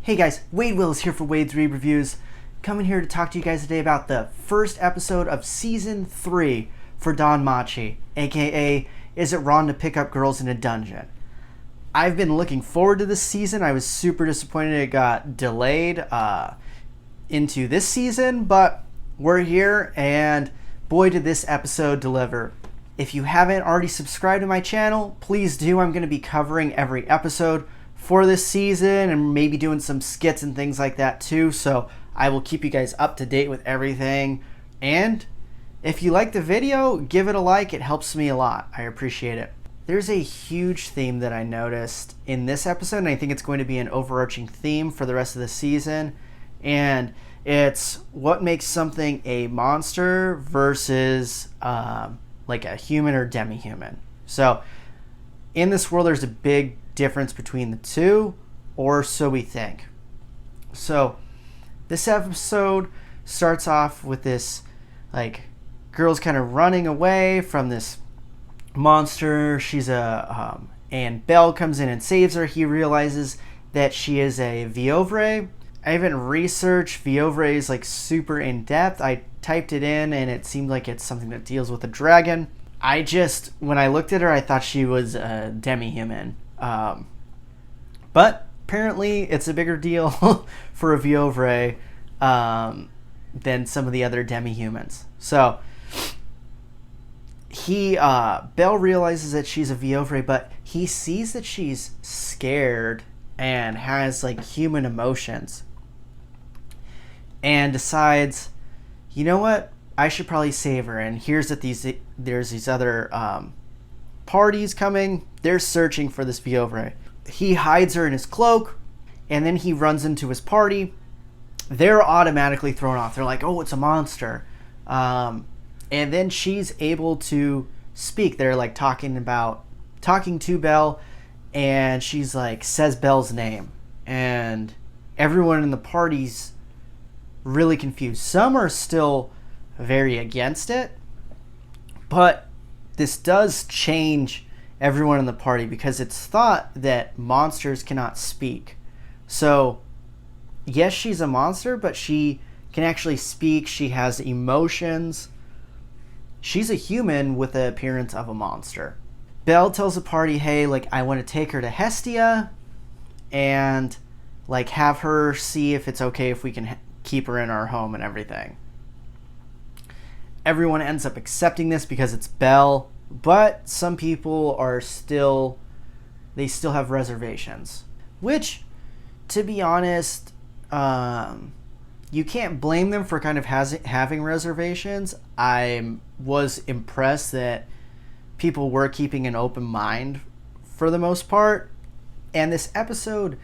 Hey guys, Wade Willis here for Wade's Read Reviews, coming here to talk to you guys today about the first episode of Season 3 for Danmachi, aka Is It Wrong to Pick Up Girls in a Dungeon? I've been looking forward to this season. I was super disappointed it got delayed into this season, but we're here and boy did this episode deliver. If you haven't already subscribed to my channel, please do. I'm going to be covering every episode for this season and maybe doing some skits and things like that too, so I will keep you guys up to date with everything. And if you like the video, give it a like. It helps me a lot. I appreciate it. There's a huge theme that I noticed in this episode, and I think it's going to be an overarching theme for the rest of the season, and it's what makes something a monster versus like a human or demi-human. So in this world there's a big difference between the two, or so we think. So this episode starts off with this like girl's kind of running away from this monster. She's and Belle comes in and saves her. He realizes that she is a viovray. I haven't researched viovray like super in depth. I typed it in and it seemed like it's something that deals with a dragon. When I looked at her, I thought she was a demi-human. But apparently it's a bigger deal for a viovray than some of the other demi-humans. So Belle realizes that she's a viovray, but he sees that she's scared and has like human emotions and decides, you know what, I should probably save her. And here's that there's these other parties coming. They're searching for this viovray. He hides her in his cloak, and then he runs into his party. They're automatically thrown off. They're like, oh, it's a monster. And then she's able to speak. They're like talking to Belle, and she's like, says Belle's name. And everyone in the party's really confused. Some are still very against it, but this does change everyone in the party because it's thought that monsters cannot speak. So yes, she's a monster, but she can actually speak. She has emotions. She's a human with the appearance of a monster. Belle tells the party, hey, like, I want to take her to Hestia and like have her see if it's okay if we can keep her in our home and everything. Everyone ends up accepting this because it's Belle, but some people still have reservations, which, to be honest, you can't blame them for kind of having reservations. I was impressed that people were keeping an open mind for the most part, and this episode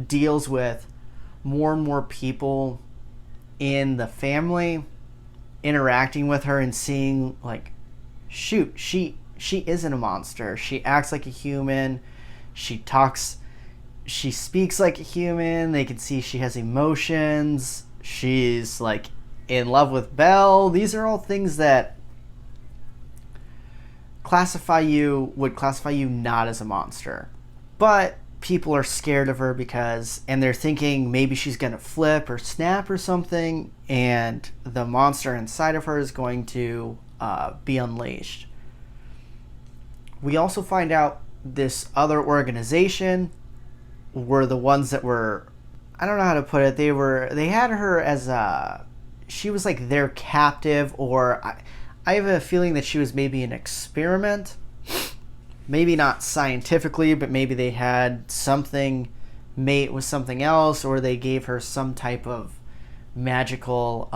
deals with more and more people in the family interacting with her and seeing like, shoot, she isn't a monster. She acts like a human. She talks, she speaks like a human. They can see she has emotions. She's like in love with Belle. These are all things that would classify you not as a monster. But people are scared of her and they're thinking maybe she's going to flip or snap or something, and the monster inside of her is going to be unleashed. We also find out this other organization were the ones that were, I don't know how to put it, they had her as she was like their captive, or I have a feeling that she was maybe an experiment. Maybe not scientifically, but maybe they had something mate with something else, or they gave her some type of magical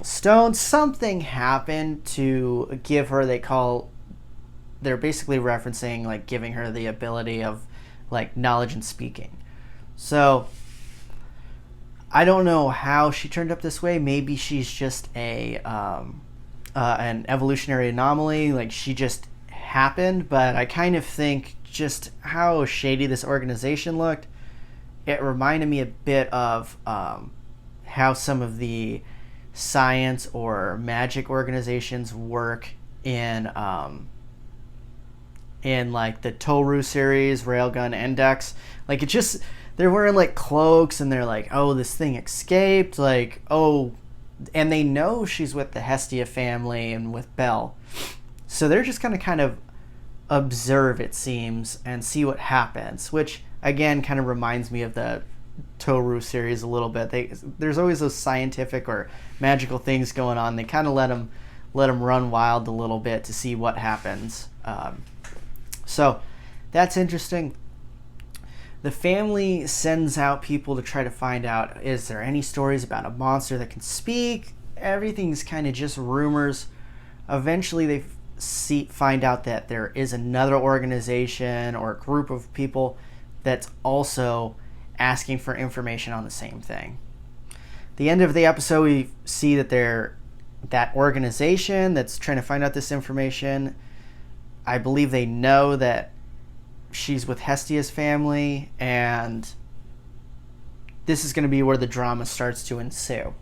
stone. Something happened to give her, they're basically referencing like giving her the ability of like knowledge and speaking. So I don't know how she turned up this way. Maybe she's just an evolutionary anomaly, like she just happened. But I kind of think just how shady this organization looked, it reminded me a bit of how some of the science or magic organizations work in in like the Toru series, Railgun Index. Like, it just, they're wearing like cloaks and they're like, oh, this thing escaped. Like, oh, and they know she's with the Hestia family and with Belle. So they're just going to kind of observe, it seems, and see what happens, which again kind of reminds me of the Toru series a little bit. There's always those scientific or magical things going on. They kind of let them run wild a little bit to see what happens. So that's interesting. The family sends out people to try to find out, is there any stories about a monster that can speak? Everything's kind of just rumors. Eventually they find out that there is another organization or a group of people that's also asking for information on the same thing. The end of the episode, we see that that organization that's trying to find out this information, I believe they know that she's with Hestia's family, and this is going to be where the drama starts to ensue.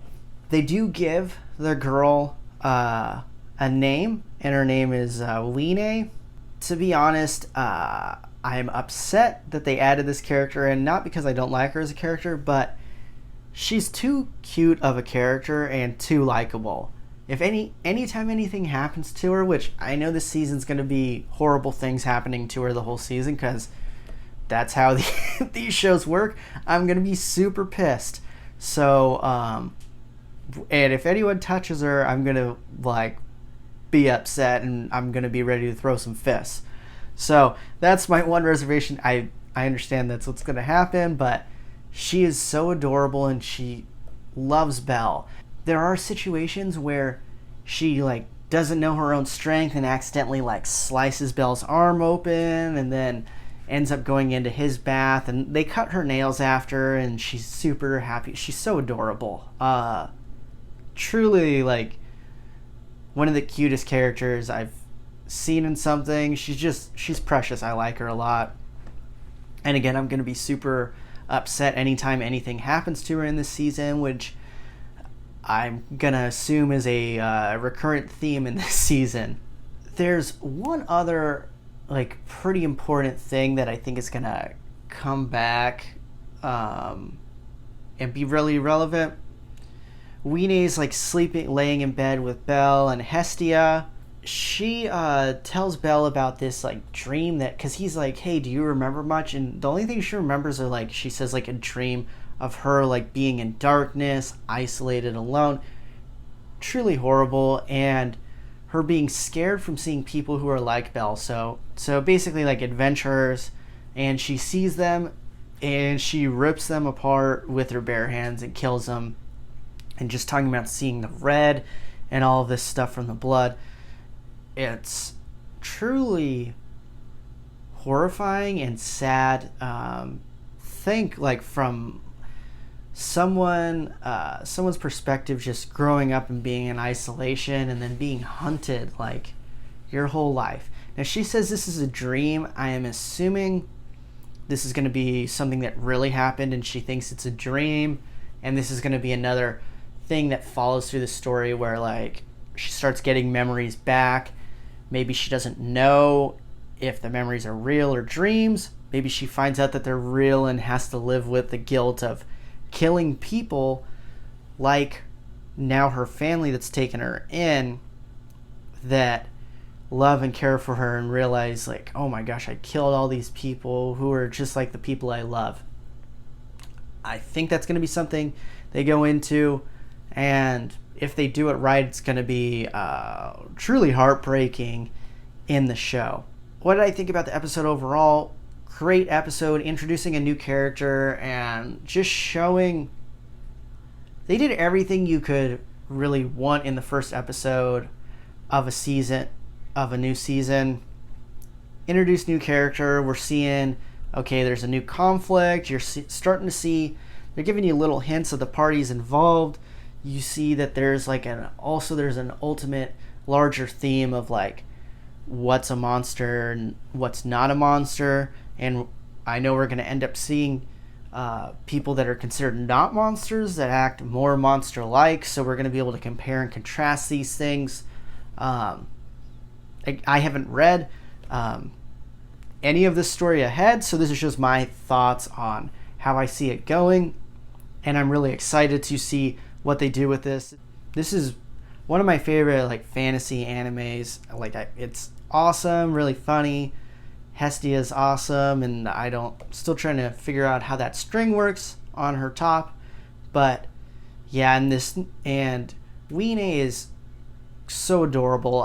They do give the girl a name, and her name is Weenie. To be honest, I'm upset that they added this character in, not because I don't like her as a character, but she's too cute of a character and too likable. If anytime anything happens to her, which I know this season's going to be horrible things happening to her the whole season, because that's how these shows work, I'm going to be super pissed. So, and if anyone touches her, I'm going to like be upset, and I'm going to be ready to throw some fists. So that's my one reservation. I understand that's what's going to happen, but she is so adorable and she loves Belle. There are situations where she like doesn't know her own strength and accidentally like slices Belle's arm open, and then ends up going into his bath, and they cut her nails after, and she's super happy. She's so adorable. Truly like one of the cutest characters I've seen in something. She's precious. I like her a lot. And again, I'm going to be super upset anytime anything happens to her in this season, which I'm going to assume is a recurrent theme in this season. There's one other like pretty important thing that I think is going to come back and be really relevant. Weenie's like laying in bed with Belle and Hestia. She tells Belle about this like dream that, because he's like, hey, do you remember much? And the only thing she remembers are like, she says like a dream of her like being in darkness, isolated, alone, truly horrible, and her being scared from seeing people who are like Belle. So basically like adventurers, and she sees them and she rips them apart with her bare hands and kills them, and just talking about seeing the red and all of this stuff from the blood. It's truly horrifying and sad. Think like from someone's perspective, just growing up and being in isolation and then being hunted like your whole life. Now she says this is a dream. I am assuming this is going to be something that really happened and she thinks it's a dream, and this is going to be another thing that follows through the story where like she starts getting memories back. Maybe she doesn't know if the memories are real or dreams. Maybe she finds out that they're real and has to live with the guilt of killing people like now her family that's taken her in, that love and care for her, and realize like, oh my gosh, I killed all these people who are just like the people I love. I think that's going to be something they go into, and if they do it right, it's going to be truly heartbreaking in the show. What did I think about the episode overall? Great episode, introducing a new character and just showing they did everything you could really want in the first episode of a new season. Introduce new character. We're seeing, okay, there's a new conflict. You're starting to see, they're giving you little hints of the parties involved. You see that there's like an ultimate larger theme of like what's a monster and what's not a monster. And I know we're going to end up seeing people that are considered not monsters that act more monster-like. So we're going to be able to compare and contrast these things. I haven't read any of this story ahead, so this is just my thoughts on how I see it going, and I'm really excited to see what they do with this. This is one of my favorite like fantasy animes. It's awesome, really funny. Hestia is awesome, and still trying to figure out how that string works on her top. But yeah, and Weenie is so adorable.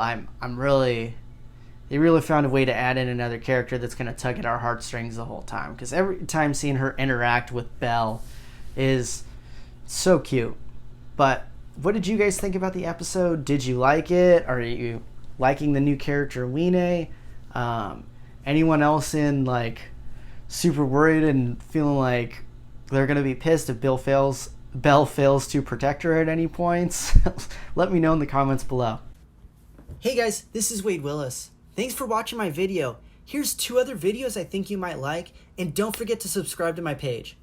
They really found a way to add in another character that's going to tug at our heartstrings the whole time, because every time seeing her interact with Belle is so cute. But what did you guys think about the episode? Did you like it? Are you liking the new character Weenie? Anyone else in like super worried and feeling like they're gonna be pissed if Belle fails to protect her at any points? Let me know in the comments below. Hey guys, this is Wade Willis. Thanks for watching my video. Here's 2 other videos I think you might like, and don't forget to subscribe to my page.